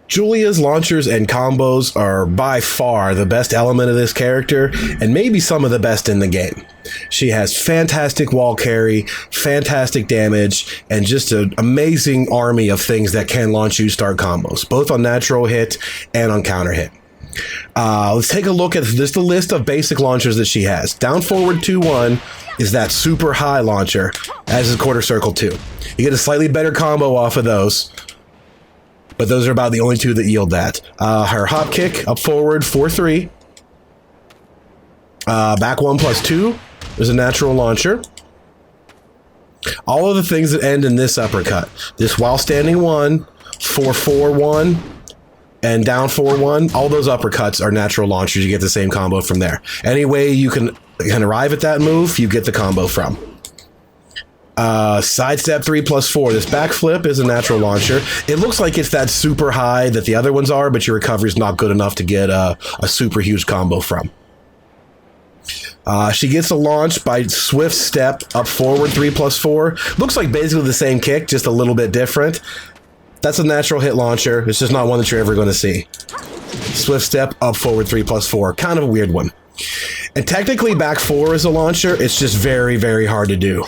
Julia's launchers and combos are by far the best element of this character, and maybe some of the best in the game. She has fantastic wall carry, fantastic damage, and just an amazing army of things that can launch you start combos, both on natural hit and on counter hit. Let's take a look at just the list of basic launchers that she has. Down forward 2-1 is that super high launcher, as is quarter circle 2. You get a slightly better combo off of those, but those are about the only two that yield that. Her hop kick, up forward 4-3. Back 1+2 is a natural launcher. All of the things that end in this uppercut. This while standing 1, 4-4-1, and down 4-1, all those uppercuts are natural launchers. You get the same combo from there. Any way you can arrive at that move, you get the combo from. Sidestep 3+4. This backflip is a natural launcher. It looks like it's that super high that the other ones are, but your recovery is not good enough to get a super huge combo from. She gets a launch by swift step up forward 3+4. Looks like basically the same kick, just a little bit different. That's a natural hit launcher. It's just not one that you're ever going to see. Swift step up forward 3+4. Kind of a weird one. And technically back 4 is a launcher. It's just very, very hard to do.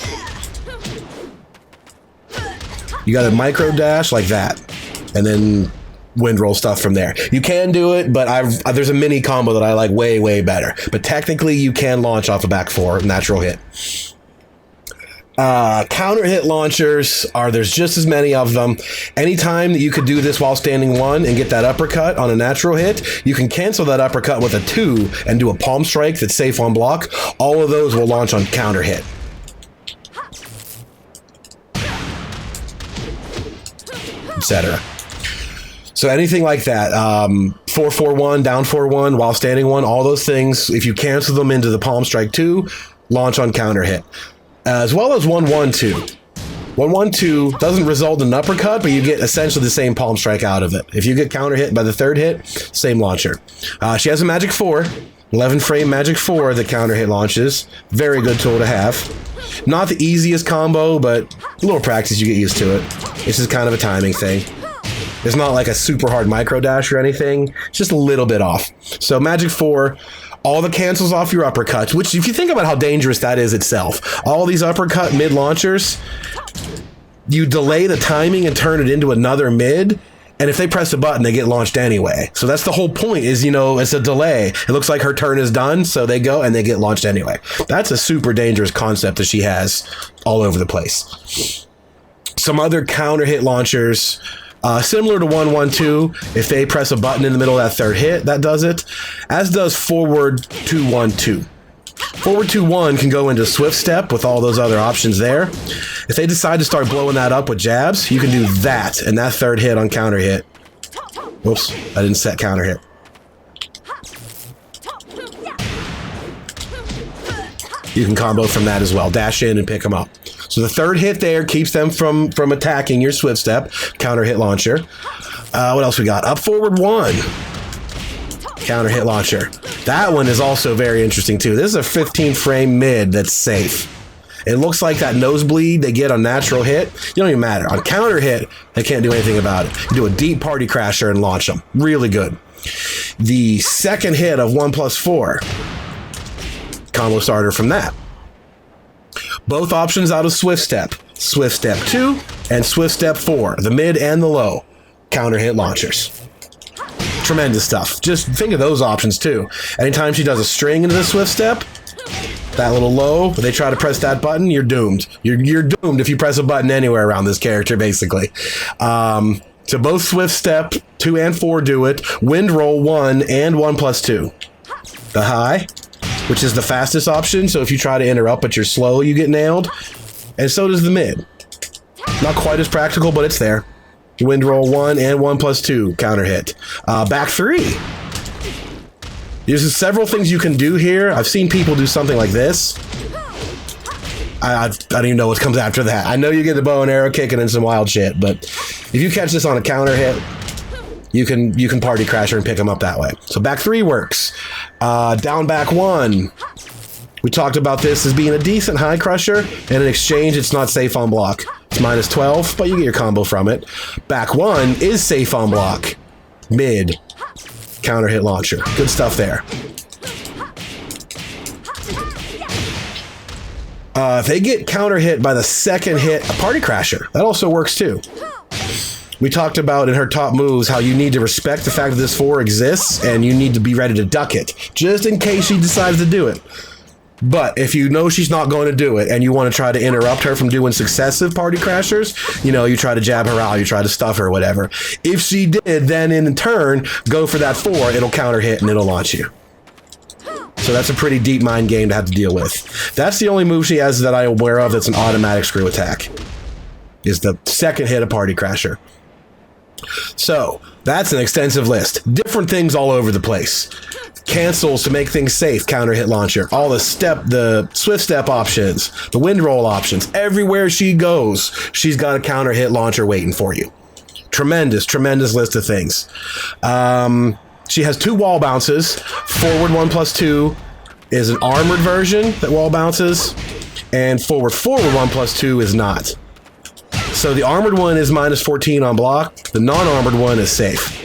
You got a micro dash like that, and then wind roll stuff from there. You can do it, but there's a mini combo that I like way, way better. But technically, you can launch off a back 4 natural hit. Counter hit launchers there's just as many of them. Anytime that you could do this while standing 1 and get that uppercut on a natural hit, you can cancel that uppercut with a 2 and do a palm strike that's safe on block. All of those will launch on counter hit. Etc. So anything like that, 4-4-1, down 4-1, while standing 1, all those things, if you cancel them into the palm strike 2, launch on counter hit. As well as 1-1-2. 1-1-2 doesn't result in an uppercut, but you get essentially the same palm strike out of it. If you get counter hit by the third hit, same launcher. She has a magic 4, 11 frame magic 4 that counter hit launches. Very good tool to have. Not the easiest combo, but a little practice you get used to it. This is kind of a timing thing. It's not like a super hard micro dash or anything. It's just a little bit off. So magic 4, all the cancels off your uppercuts, which if you think about how dangerous that is itself, all these uppercut mid launchers, you delay the timing and turn it into another mid, and if they press a button, they get launched anyway. So that's the whole point is, it's a delay. It looks like her turn is done, so they go and they get launched anyway. That's a super dangerous concept that she has all over the place. Some other counter hit launchers, similar to 1-1-2, if they press a button in the middle of that third hit, that does it, as does forward 2-1-2. Forward 2-1 can go into swift step with all those other options there. If they decide to start blowing that up with jabs, you can do that and that third hit on counter hit. Whoops, I didn't set counter hit. You can combo from that as well. Dash in and pick them up. So the third hit there keeps them from attacking your swift step. Counter hit launcher. What else we got? Up forward 1. Counter hit launcher. That one is also very interesting too. This is a 15 frame mid that's safe. It looks like that nosebleed they get on natural hit. You don't even matter. On counter hit, they can't do anything about it. You do a deep party crasher and launch them. Really good. The second hit of 1+4. Combo starter from that. Both options out of Swift Step. Swift Step 2 and Swift Step 4. The mid and the low. Counter hit launchers. Tremendous stuff. Just think of those options too. Anytime she does a string into the Swift Step, that little low, they try to press that button, you're doomed. You're doomed if you press a button anywhere around this character, basically. So both Swift Step 2 and 4 do it. Wind Roll 1 and 1+2. The high, which is the fastest option, so if you try to interrupt but you're slow, you get nailed. And so does the mid. Not quite as practical, but it's there. Wind Roll 1 and 1+2 counter hit. Back 3. There's several things you can do here. I've seen people do something like this. I don't even know what comes after that. I know you get the bow and arrow kicking and some wild shit, but if you catch this on a counter hit, you can party crasher and pick them up that way. So back 3 works. Down back 1. We talked about this as being a decent high crusher, and in exchange, it's not safe on block. It's -12, but you get your combo from it. Back 1 is safe on block. mid, counter hit launcher. Good stuff there. If they get counter hit by the second hit, a party crasher. That also works too. We talked about in her top moves how you need to respect the fact that this 4 exists and you need to be ready to duck it, just in case she decides to do it. But if you know she's not going to do it and you want to try to interrupt her from doing successive party crashers, you know, you try to jab her out, you try to stuff her, whatever. If she did, then in turn, go for that 4, it'll counter hit and it'll launch you. So that's a pretty deep mind game to have to deal with. That's the only move she has that I'm aware of that's an automatic screw attack, is the second hit of party crasher. So that's an extensive list. Different things all over the place. Cancels to make things safe, counter hit launcher. All the swift step options, the wind roll options. Everywhere she goes, she's got a counter hit launcher waiting for you. Tremendous list of things. She has 2 wall bounces. Forward 1+2 is an armored version that wall bounces, and forward 1+2 is not. So the armored one is -14 on block. The non-armored one is safe.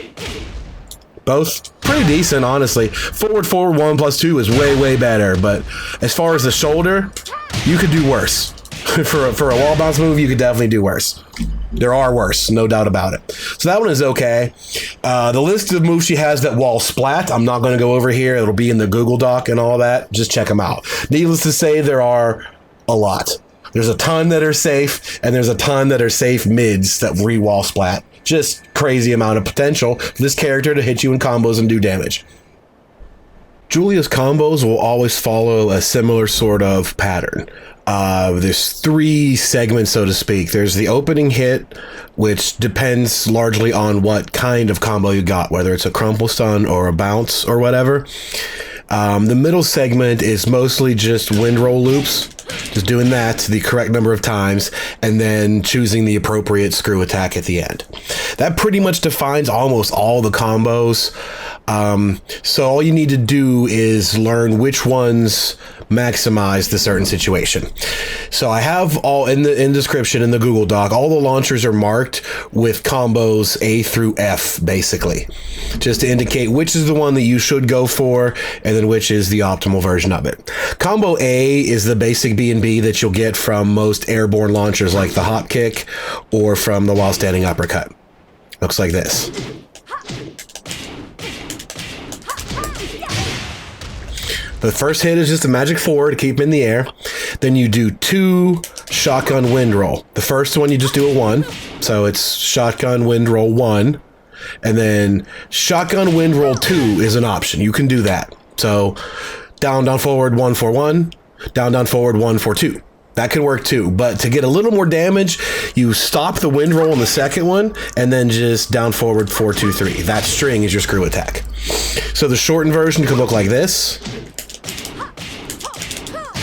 Both pretty decent, honestly. Forward 1+2 is way better, but as far as the shoulder, you could do worse. For a wall bounce move, you could definitely do worse. There are worse, no doubt about it. So that one is okay. The list of moves she has that wall splat, I'm not going to go over here. It'll be in the Google Doc and all that. Just check them out. Needless to say, there are a lot. There's a ton that are safe, and there's a ton that are safe mids that re-wall splat. Just crazy amount of potential for this character to hit you in combos and do damage. Julia's combos will always follow a similar sort of pattern. There's 3 segments, so to speak. There's the opening hit, which depends largely on what kind of combo you got, whether it's a crumple stun or a bounce or whatever. The middle segment is mostly just wind roll loops, just doing that the correct number of times, and then choosing the appropriate screw attack at the end. That pretty much defines almost all the combos. So all you need to do is learn which ones maximize the certain situation. So I have all in the description in the Google Doc, all the launchers are marked with combos A through F, basically, just to indicate which is the one that you should go for and then which is the optimal version of it. Combo A is the basic B&B that you'll get from most airborne launchers like the hop kick or from the while standing uppercut. Looks like this. The first hit is just a magic 4 to keep him in the air. Then you do 2 shotgun wind roll. The first one you just do a 1. So it's shotgun wind roll 1. And then shotgun wind roll 2 is an option. You can do that. So down, forward, 1, 4, 1. Down, forward, 1, 4, 2. That can work too. But to get a little more damage, you stop the wind roll on the second one and then just down, forward, 4, 2, 3. That string is your screw attack. So the shortened version could look like this.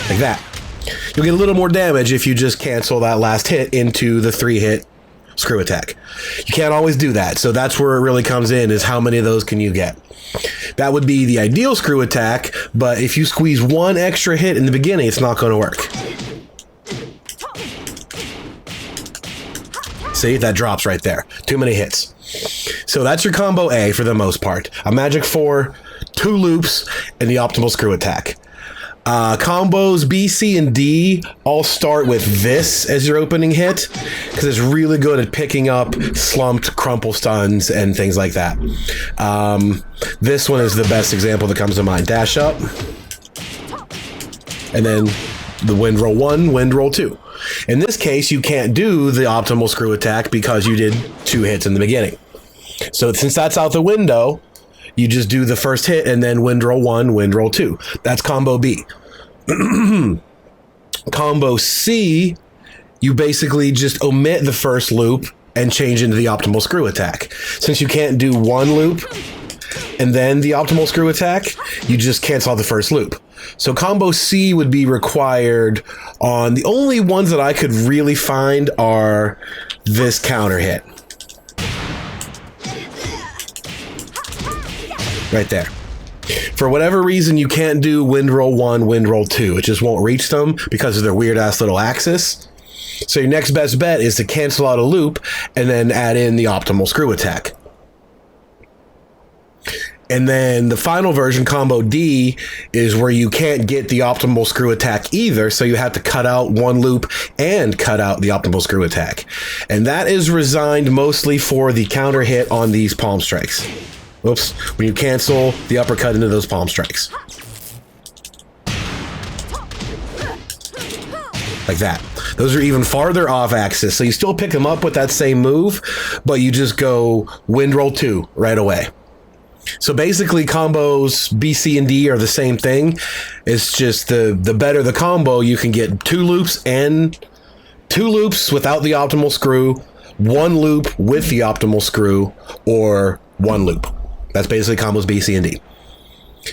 Like that. You'll get a little more damage if you just cancel that last hit into the 3-hit screw attack. You can't always do that, so that's where it really comes in, is how many of those can you get. That would be the ideal screw attack, but if you squeeze 1 extra hit in the beginning, it's not going to work. See, that drops right there. Too many hits. So that's your combo A for the most part. A magic 4, 2 loops, and the optimal screw attack. Combos B, C, and D all start with this as your opening hit because it's really good at picking up slumped crumple stuns and things like that. This one is the best example that comes to mind. Dash up, and then the wind roll 1, wind roll 2. In this case, you can't do the optimal screw attack because you did 2 hits in the beginning. So since that's out the window, you just do the first hit and then wind roll 1, wind roll 2. That's combo B. Combo C, you basically just omit the first loop and change into the optimal screw attack. Since you can't do 1 loop and then the optimal screw attack, you just cancel out the first loop. So combo C would be required on the only ones that I could really find are this counter hit. Right there. For whatever reason, you can't do wind roll 1, wind roll 2. It just won't reach them because of their weird ass little axis. So your next best bet is to cancel out a loop and then add in the optimal screw attack. And then the final version, combo D, is where you can't get the optimal screw attack either, so you have to cut out one loop and cut out the optimal screw attack. And that is resigned mostly for the counter hit on these palm strikes. Whoops, when you cancel the uppercut into those palm strikes. Like that. Those are even farther off axis, so you still pick them up with that same move, but you just go wind roll 2 right away. So basically combos B, C, and D are the same thing. It's just the better the combo, you can get 2 loops and 2 loops without the optimal screw, 1 loop with the optimal screw, or 1 loop. That's basically combos B, C, and D.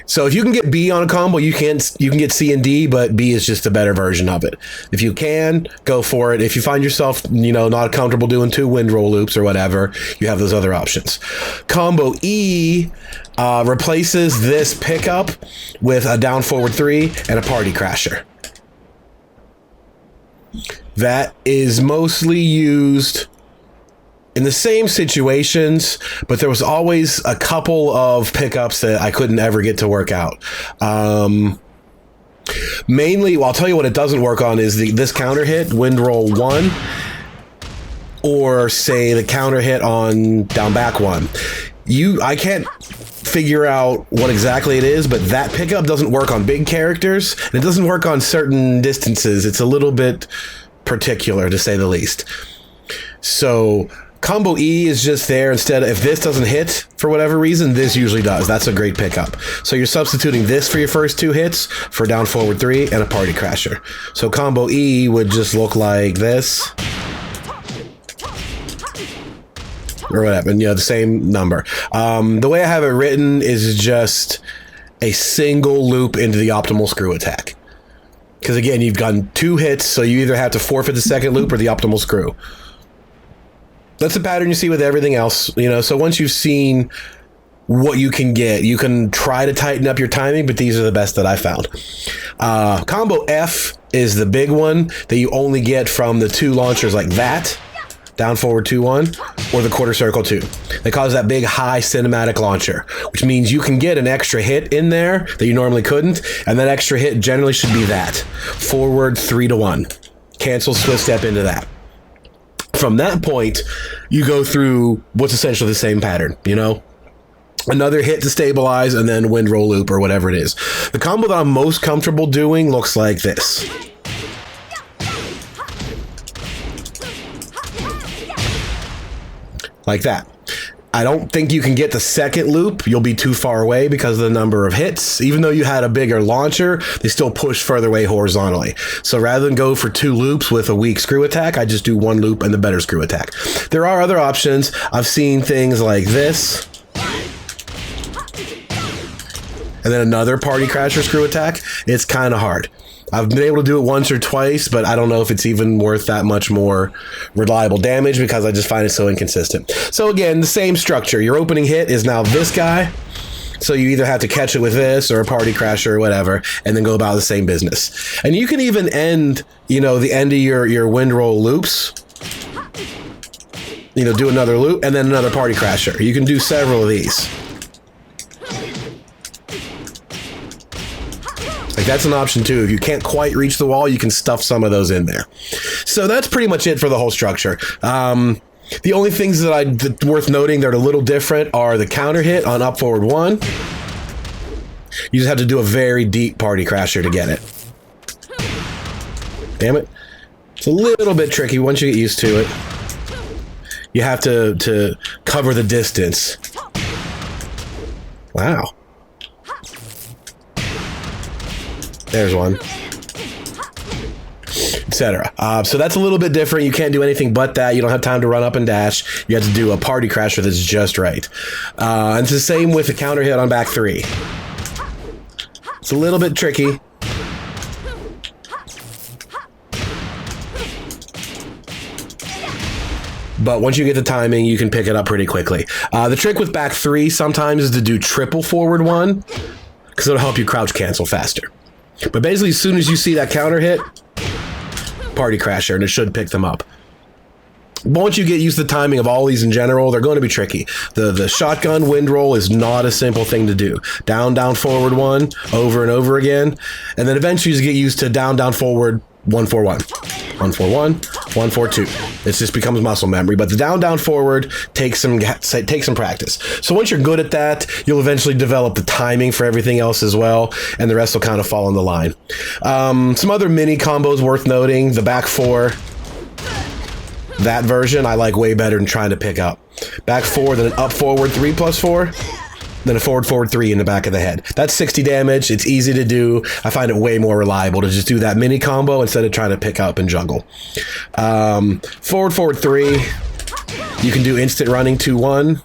So if you can get B on a combo, you can get C and D, but B is just a better version of it. If you can, go for it. If you find yourself, not comfortable doing 2 wind roll loops or whatever, you have those other options. Combo E replaces this pickup with a down forward 3 and a party crasher. That is mostly used in the same situations, but there was always a couple of pickups that I couldn't ever get to work out. Mainly, well, I'll tell you what it doesn't work on is this counter hit, wind roll 1, or say the counter hit on down back 1. I can't figure out what exactly it is, but that pickup doesn't work on big characters, and it doesn't work on certain distances. It's a little bit particular, to say the least. So combo E is just there instead. If this doesn't hit for whatever reason, this usually does. That's a great pickup. So you're substituting this for your first 2 hits for down forward 3 and a party crasher. So combo E would just look like this. Or whatever, and the same number. The way I have it written is just a single loop into the optimal screw attack. Because again, you've gotten 2 hits, so you either have to forfeit the second loop or the optimal screw. That's the pattern you see with everything else, so once you've seen what you can get, you can try to tighten up your timing, but these are the best that I found. Combo F is the big one that you only get from the 2 launchers like that, down forward 2-1, or the quarter circle 2. They cause that big high cinematic launcher, which means you can get an extra hit in there that you normally couldn't, and that extra hit generally should be that. Forward 3-1. Cancel swift step into that. From that point, you go through what's essentially the same pattern, Another hit to stabilize, and then wind roll loop or whatever it is. The combo that I'm most comfortable doing looks like this. Like that. I don't think you can get the second loop. You'll be too far away because of the number of hits. Even though you had a bigger launcher, they still push further away horizontally. So rather than go for 2 loops with a weak screw attack, I just do 1 loop and the better screw attack. There are other options. I've seen things like this. And then another party crasher screw attack. It's kind of hard. I've been able to do it once or twice, but I don't know if it's even worth that much more reliable damage because I just find it so inconsistent. So again, the same structure. Your opening hit is now this guy. So you either have to catch it with this or a party crasher or whatever, and then go about the same business. And you can even end, the end of your wind roll loops. Do another loop and then another party crasher. You can do several of these. Like that's an option too. If you can't quite reach the wall, you can stuff some of those in there. So that's pretty much it for the whole structure. The only things that worth noting that are a little different are the counter hit on up forward 1. You just have to do a very deep party crasher to get it. Damn it. It's a little bit tricky once you get used to it. You have to cover the distance. Wow. There's one. Etc. So that's a little bit different. You can't do anything but that. You don't have time to run up and dash. You have to do a party crasher that's just right. And it's the same with the counter hit on back 3. It's a little bit tricky. But once you get the timing, you can pick it up pretty quickly. The trick with back 3 sometimes is to do triple forward 1, because it'll help you crouch cancel faster. But basically, as soon as you see that counter hit, party crasher, and it should pick them up. once you get used to the timing of all these in general, they're going to be tricky. The shotgun wind roll is not a simple thing to do. Down, down, forward 1, over and over again. And then eventually you just get used to down, down, forward, 1, 4, 1. 1, 4, 1, 1, 4, 2. It just becomes muscle memory. But the down, down, forward takes some practice. So once you're good at that, you'll eventually develop the timing for everything else as well, and the rest will kind of fall in the line. Some other mini combos worth noting. The back 4, that version I like way better than trying to pick up. Back 4, then an up forward 3 plus 4. Then a forward 3 in the back of the head. That's 60 damage. It's easy to do. I find it way more reliable to just do that mini combo instead of trying to pick up and jungle. Forward 3. You can do instant running 2-1.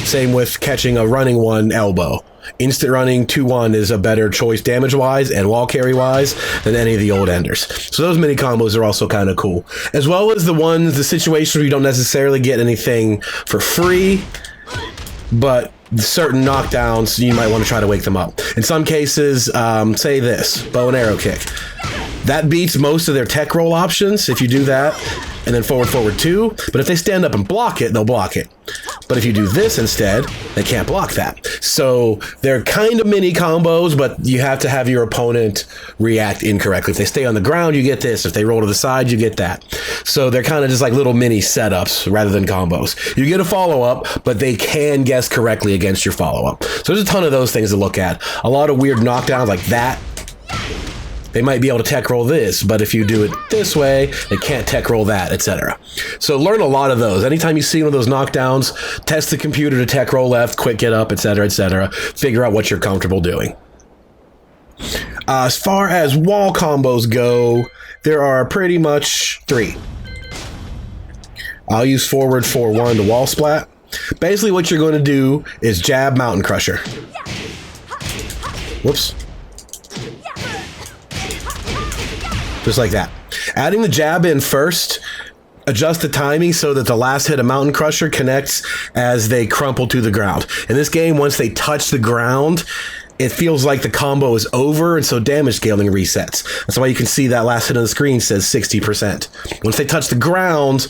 Same with catching a running 1 elbow. Instant running 2-1 is a better choice damage-wise and wall carry-wise than any of the old enders. So those mini combos are also kind of cool. As well as the situations where you don't necessarily get anything for free, but certain knockdowns, you might want to try to wake them up. In some cases, say this, bow and arrow kick. That beats most of their tech roll options if you do that, and then forward 2. But if they stand up and block it, they'll block it. But if you do this instead, they can't block that. So they're kind of mini combos, but you have to have your opponent react incorrectly. If they stay on the ground, you get this. If they roll to the side, you get that. So they're kind of just like little mini setups rather than combos. You get a follow-up, but they can guess correctly against your follow-up. So there's a ton of those things to look at. A lot of weird knockdowns like that. They might be able to tech roll this, but if you do it this way, they can't tech roll that, etc. So learn a lot of those. Anytime you see one of those knockdowns, test the computer to tech roll left, quick get up, etc., etc. Figure out what you're comfortable doing. As far as wall combos go, there are pretty much 3. I'll use forward 4-1 to wall splat. Basically what you're going to do is jab mountain crusher. Whoops. Just like that. Adding the jab in first, adjust the timing so that the last hit of Mountain Crusher connects as they crumple to the ground. In this game, once they touch the ground, it feels like the combo is over, and so damage scaling resets. That's why you can see that last hit on the screen says 60%. Once they touch the ground,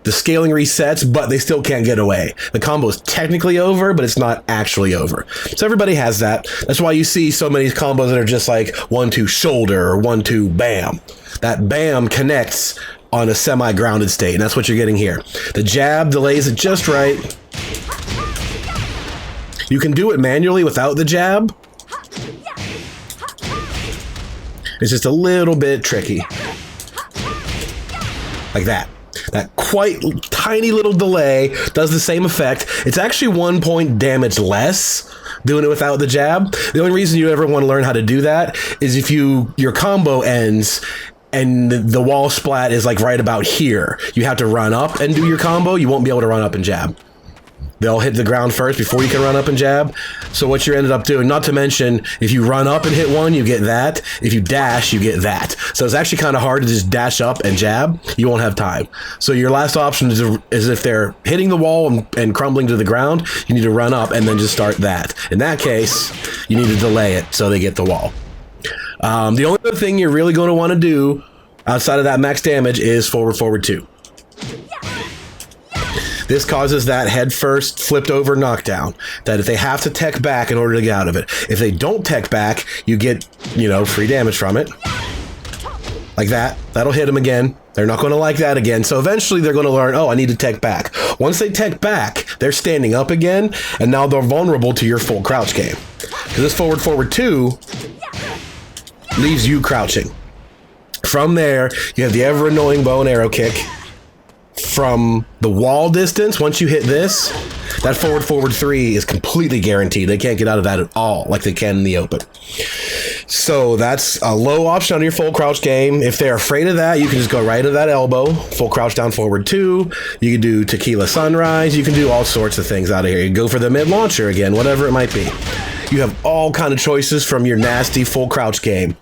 the scaling resets, but they still can't get away. The combo is technically over, but it's not actually over. So everybody has that. That's why you see so many combos that are just like 1-2 shoulder or 1-2 bam. That bam connects on a semi-grounded state, and that's what you're getting here. The jab delays it just right. You can do it manually without the jab. It's just a little bit tricky. Like that. That quite tiny little delay does the same effect. It's actually 1 point damage less doing it without the jab. The only reason you ever want to learn how to do that is if your combo ends and the wall splat is like right about here. You have to run up and do your combo. You won't be able to run up and jab. They'll hit the ground first before you can run up and jab. So what you ended up doing, not to mention, if you run up and hit one, you get that. If you dash, you get that. So it's actually kind of hard to just dash up and jab. You won't have time. So your last option is if they're hitting the wall and crumbling to the ground, you need to run up and then just start that. In that case, you need to delay it so they get the wall. The only other thing you're really going to want to do outside of that max damage is forward 2. This causes that head first flipped over knockdown that if they have to tech back in order to get out of it. If they don't tech back, you get, free damage from it. Like that. That'll hit them again. They're not going to like that again. So eventually they're going to learn, oh, I need to tech back. Once they tech back, they're standing up again, and now they're vulnerable to your full crouch game. Because this forward 2 leaves you crouching. From there, you have the ever annoying bow and arrow kick. From the wall distance, once you hit this, that forward 3 is completely guaranteed. They can't get out of that at all like they can in the open. So that's a low option on your full crouch game. If they're afraid of that, you can just go right to that elbow, full crouch down forward 2. You can do tequila sunrise. You can do all sorts of things out of here. You can go for the mid launcher again, whatever it might be. You have all kind of choices from your nasty full crouch game.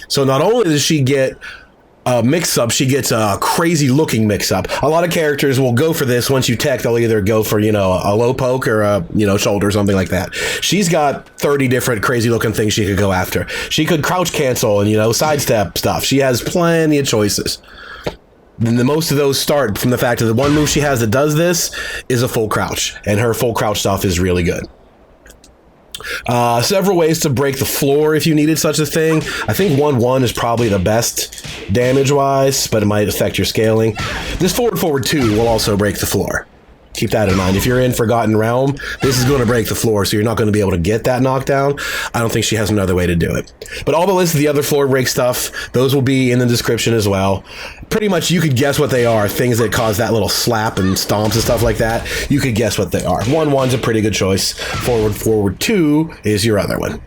So not only does she get mix-up, she gets a crazy looking mix-up. A lot of characters will go for this. Once you tech, they'll either go for, you know, a low poke or a, you know, shoulder or something like that. She's got 30 different crazy looking things she could go after. She could crouch cancel and, you know, sidestep stuff. She has plenty of choices. Then the most of those start from the fact that the one move she has that does this is a full crouch, and her full crouch stuff is really good. Several ways to break the floor if you needed such a thing. I think 1-1 is probably the best damage-wise, but it might affect your scaling. This forward 2 will also break the floor. Keep that in mind. If you're in Forgotten Realm, this is going to break the floor, so you're not going to be able to get that knockdown. I don't think she has another way to do it. But all the list of the other floor break stuff, those will be in the description as well. Pretty much you could guess what they are. Things that cause that little slap and stomps and stuff like that. You could guess what they are. 1-1's a pretty good choice. Forward 2 is your other one.